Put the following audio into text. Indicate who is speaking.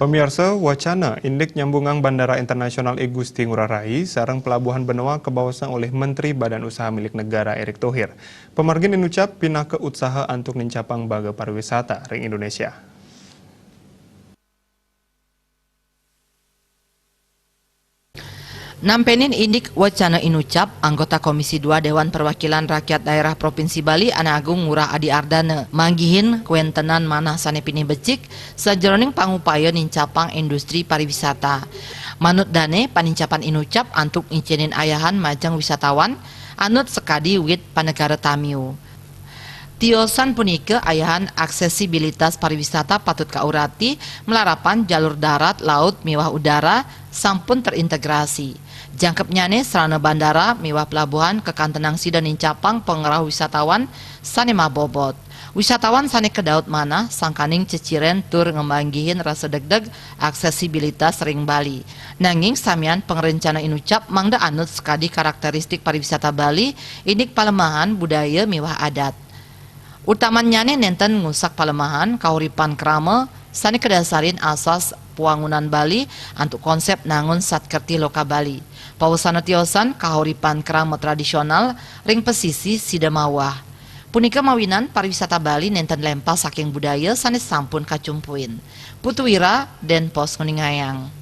Speaker 1: Pamirsa, wacana indek nyambungan Bandara Internasional I Gusti Ngurah Rai sareng pelabuhan Benoa kebawasan oleh Menteri Badan Usaha Milik Negara Erick Thohir. Pemargin inucap pindah ke usaha untuk nincapang baga pariwisata ring Indonesia.
Speaker 2: Nampenin indik wacana inucap anggota Komisi 2 Dewan Perwakilan Rakyat Daerah Provinsi Bali Ana Agung Ngurah Adi Ardana manggihin kuentenan manah sanepini becik sajeroning pangupaya nincapang industri pariwisata. Manut dane panincapan inucap antuk incinin ayahan majang wisatawan anut sekadi wit panegara tamiu. Tiosan punika ayahan aksesibilitas pariwisata patut kaurati melarapan jalur darat, laut, miwah udara sampun terintegrasi. Jangkepnyane sarana bandara, miwah pelabuhan, kekantenang sida nincapang pengerah wisatawan sane mabobot. Wisatawan sane kedaut mana sangkaning ceciren tur ngemanggihin rasa deg-deg aksesibilitas ring Bali. Nanging samian pengerencana inucap mangda anut sekadi karakteristik pariwisata Bali inik palemahan budaya miwah adat. Utamanya nenten ngusak palemahan kauripan krama sani kedasarin asas puangunan Bali untuk konsep nangun satkerti loka Bali. Pawasana tiosan kauripan krama tradisional ring pesisi sidamawah. Punika mawinan pariwisata Bali nenten lempas saking budaya sanes sampun kacumpuin. Putu Wira, Den Pos Nguningayang.